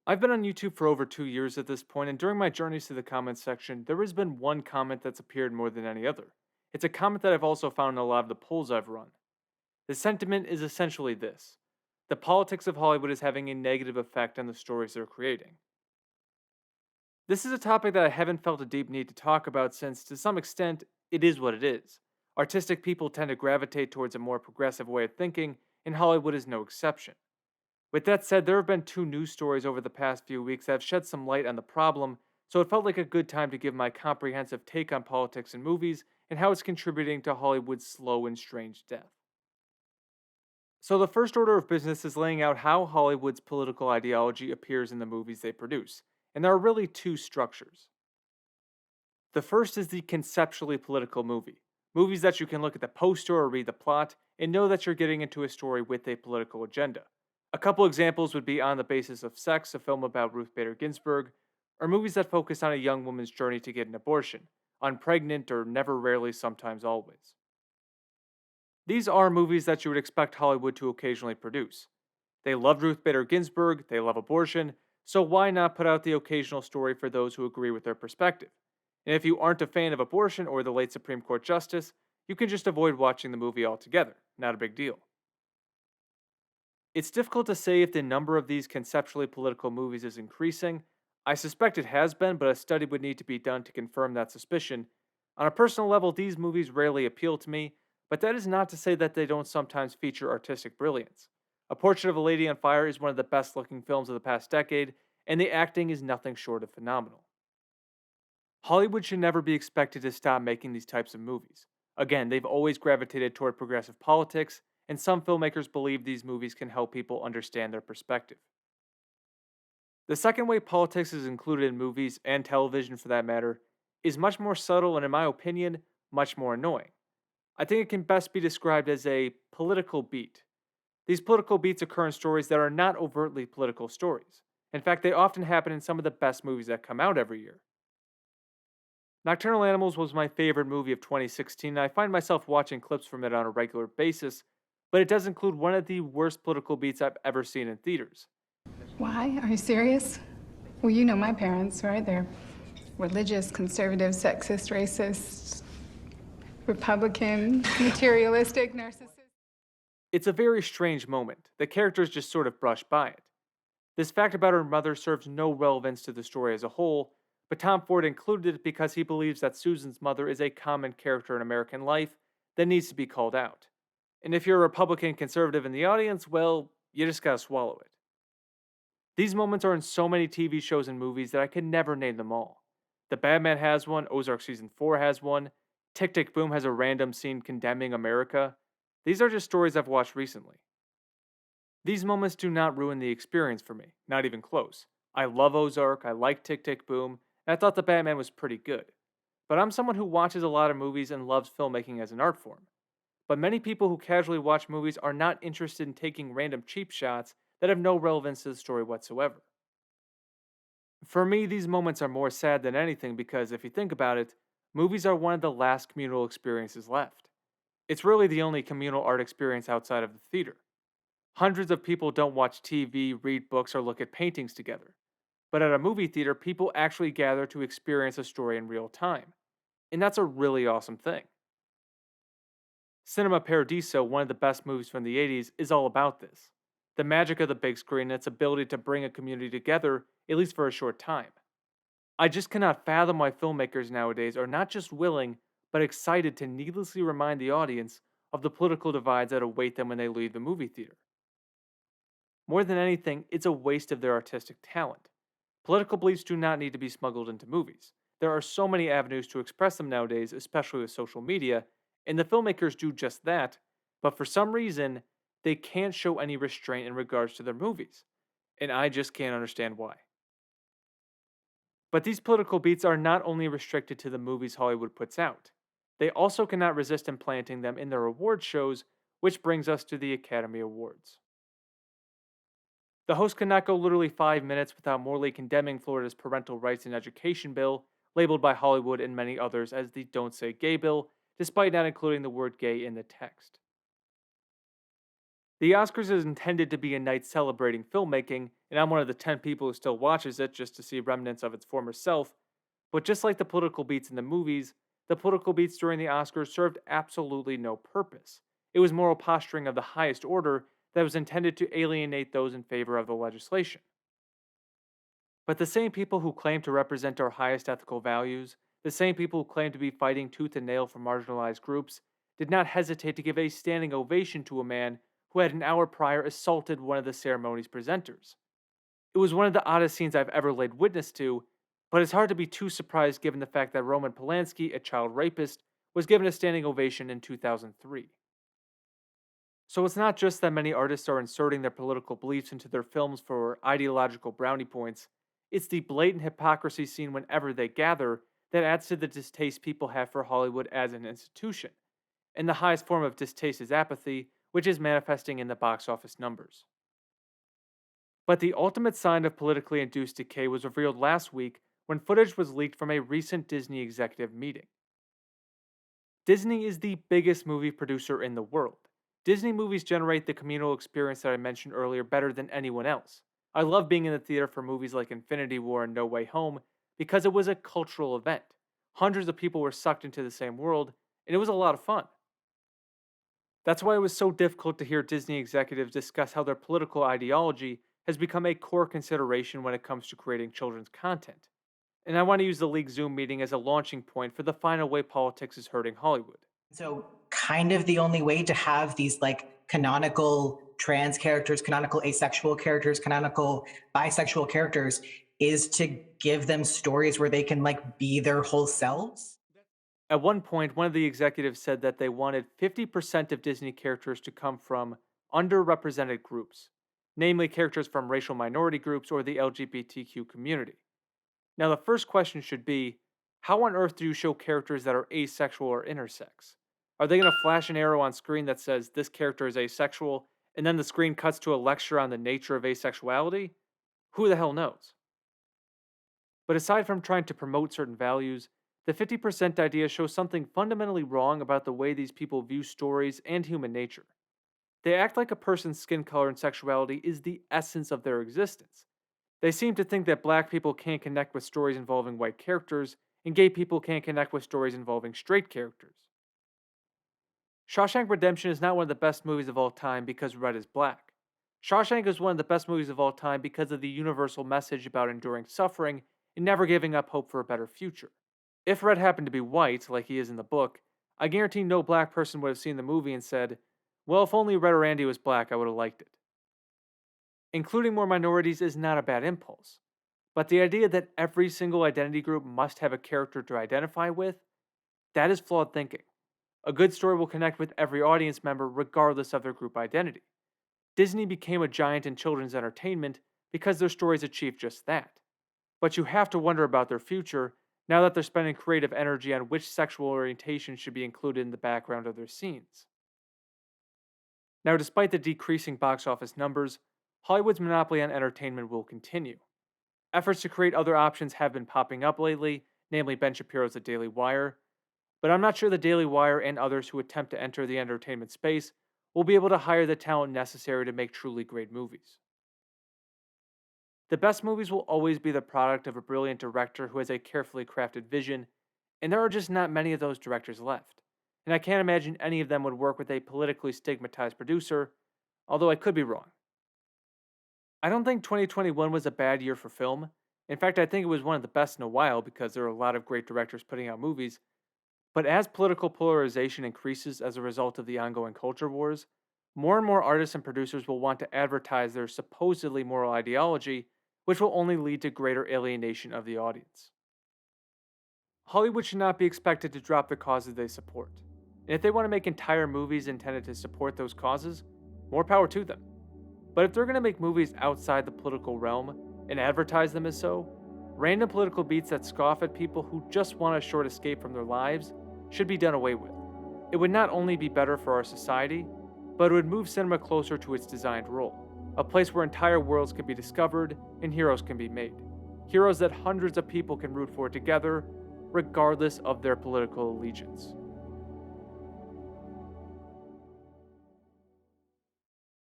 I've been on YouTube for over 2 years at this point, and during my journeys to the comments section, there has been one comment that's appeared more than any other. It's a comment that I've also found in a lot of the polls I've run. The sentiment is essentially this: the politics of Hollywood is having a negative effect on the stories they're creating. This is a topic that I haven't felt a deep need to talk about since, to some extent, it is what it is. Artistic people tend to gravitate towards a more progressive way of thinking, and Hollywood is no exception. With that said, there have been two news stories over the past few weeks that have shed some light on the problem, so it felt like a good time to give my comprehensive take on politics in movies and how it's contributing to Hollywood's slow and strange death. So, the first order of business is laying out how Hollywood's political ideology appears in the movies they produce, and there are really two structures. The first is the conceptually political movie, movies that you can look at the poster or read the plot and know that you're getting into a story with a political agenda. A couple examples would be On the Basis of Sex, a film about Ruth Bader Ginsburg, or movies that focus on a young woman's journey to get an abortion, on Pregnant or Never, Rarely, Sometimes, Always. These are movies that you would expect Hollywood to occasionally produce. They love Ruth Bader Ginsburg, they love abortion, so why not put out the occasional story for those who agree with their perspective? And if you aren't a fan of abortion or the late Supreme Court Justice, you can just avoid watching the movie altogether. Not a big deal. It's difficult to say if the number of these conceptually political movies is increasing. I suspect it has been, but a study would need to be done to confirm that suspicion. On a personal level, these movies rarely appeal to me, but that is not to say that they don't sometimes feature artistic brilliance. A Portrait of a Lady on Fire is one of the best looking films of the past decade, and the acting is nothing short of phenomenal. Hollywood should never be expected to stop making these types of movies. Again, they've always gravitated toward progressive politics, and some filmmakers believe these movies can help people understand their perspective. The second way politics is included in movies, and television for that matter, is much more subtle and, in my opinion, much more annoying. I think it can best be described as a political beat. These political beats occur in stories that are not overtly political stories. In fact, they often happen in some of the best movies that come out every year. Nocturnal Animals was my favorite movie of 2016, and I find myself watching clips from it on a regular basis, but it does include one of the worst political beats I've ever seen in theaters. Why? Are you serious? Well, you know my parents, right? They're religious, conservative, sexist, racist, Republican, materialistic, narcissistic. It's a very strange moment. The characters just sort of brush by it. This fact about her mother serves no relevance to the story as a whole, but Tom Ford included it because he believes that Susan's mother is a common character in American life that needs to be called out. And if you're a Republican conservative in the audience, well, you just gotta swallow it. These moments are in so many TV shows and movies that I could never name them all. The Batman has one, Ozark Season 4 has one, Tick Tick Boom has a random scene condemning America. These are just stories I've watched recently. These moments do not ruin the experience for me, not even close. I love Ozark, I like Tick Tick Boom, and I thought the Batman was pretty good. But I'm someone who watches a lot of movies and loves filmmaking as an art form. But many people who casually watch movies are not interested in taking random cheap shots that have no relevance to the story whatsoever. For me, these moments are more sad than anything because if you think about it, movies are one of the last communal experiences left. It's really the only communal art experience outside of the theater. Hundreds of people don't watch TV, read books, or look at paintings together. But at a movie theater, people actually gather to experience a story in real time. And that's a really awesome thing. Cinema Paradiso, one of the best movies from the 80s, is all about this: the magic of the big screen and its ability to bring a community together, at least for a short time. I just cannot fathom why filmmakers nowadays are not just willing, but excited to needlessly remind the audience of the political divides that await them when they leave the movie theater. More than anything, it's a waste of their artistic talent. Political beliefs do not need to be smuggled into movies. There are so many avenues to express them nowadays, especially with social media, and the filmmakers do just that, but for some reason, they can't show any restraint in regards to their movies. And I just can't understand why. But these political beats are not only restricted to the movies Hollywood puts out, they also cannot resist implanting them in their award shows, which brings us to the Academy Awards. The host cannot go literally 5 minutes without morally condemning Florida's parental rights and education bill, labeled by Hollywood and many others as the Don't Say Gay bill, despite not including the word gay in the text. The Oscars is intended to be a night celebrating filmmaking, and I'm one of the 10 people who still watches it just to see remnants of its former self. But just like the political beats in the movies, the political beats during the Oscars served absolutely no purpose. It was moral posturing of the highest order that was intended to alienate those in favor of the legislation. But the same people who claim to represent our highest ethical values, the same people who claim to be fighting tooth and nail for marginalized groups, did not hesitate to give a standing ovation to a man who had an hour prior assaulted one of the ceremony's presenters. It was one of the oddest scenes I've ever laid witness to, but it's hard to be too surprised given the fact that Roman Polanski, a child rapist, was given a standing ovation in 2003. So it's not just that many artists are inserting their political beliefs into their films for ideological brownie points, it's the blatant hypocrisy seen whenever they gather that adds to the distaste people have for Hollywood as an institution. And the highest form of distaste is apathy, which is manifesting in the box office numbers. But the ultimate sign of politically induced decay was revealed last week when footage was leaked from a recent Disney executive meeting. Disney is the biggest movie producer in the world. Disney movies generate the communal experience that I mentioned earlier better than anyone else. I love being in the theater for movies like Infinity War and No Way Home because it was a cultural event. Hundreds of people were sucked into the same world, and it was a lot of fun. That's why it was so difficult to hear Disney executives discuss how their political ideology has become a core consideration when it comes to creating children's content. And I want to use the League Zoom meeting as a launching point for the final way politics is hurting Hollywood. So, kind of the only way to have these like canonical trans characters, canonical asexual characters, canonical bisexual characters is to give them stories where they can like be their whole selves. At one point, one of the executives said that they wanted 50% of Disney characters to come from underrepresented groups, namely characters from racial minority groups or the LGBTQ community. Now, the first question should be, how on earth do you show characters that are asexual or intersex? Are they going to flash an arrow on screen that says this character is asexual, and then the screen cuts to a lecture on the nature of asexuality? Who the hell knows? But aside from trying to promote certain values, the 50% idea shows something fundamentally wrong about the way these people view stories and human nature. They act like a person's skin color and sexuality is the essence of their existence. They seem to think that black people can't connect with stories involving white characters, and gay people can't connect with stories involving straight characters. Shawshank Redemption is not one of the best movies of all time because red is black. Shawshank is one of the best movies of all time because of the universal message about enduring suffering and never giving up hope for a better future. If Red happened to be white, like he is in the book, I guarantee no black person would have seen the movie and said, well, if only Red or Andy was black, I would have liked it. Including more minorities is not a bad impulse, but the idea that every single identity group must have a character to identify with, that is flawed thinking. A good story will connect with every audience member regardless of their group identity. Disney became a giant in children's entertainment because their stories achieved just that. But you have to wonder about their future now that they're spending creative energy on which sexual orientation should be included in the background of their scenes. Now, despite the decreasing box office numbers, Hollywood's monopoly on entertainment will continue. Efforts to create other options have been popping up lately, namely Ben Shapiro's The Daily Wire, but I'm not sure The Daily Wire and others who attempt to enter the entertainment space will be able to hire the talent necessary to make truly great movies. The best movies will always be the product of a brilliant director who has a carefully crafted vision, and there are just not many of those directors left. And I can't imagine any of them would work with a politically stigmatized producer, although I could be wrong. I don't think 2021 was a bad year for film. In fact, I think it was one of the best in a while because there are a lot of great directors putting out movies. But as political polarization increases as a result of the ongoing culture wars, more and more artists and producers will want to advertise their supposedly moral ideology, which will only lead to greater alienation of the audience. Hollywood should not be expected to drop the causes they support. And if they want to make entire movies intended to support those causes, more power to them. But if they're going to make movies outside the political realm and advertise them as so, random political beats that scoff at people who just want a short escape from their lives should be done away with. It would not only be better for our society, but it would move cinema closer to its designed role, a place where entire worlds can be discovered and heroes can be made. Heroes that hundreds of people can root for together, regardless of their political allegiance.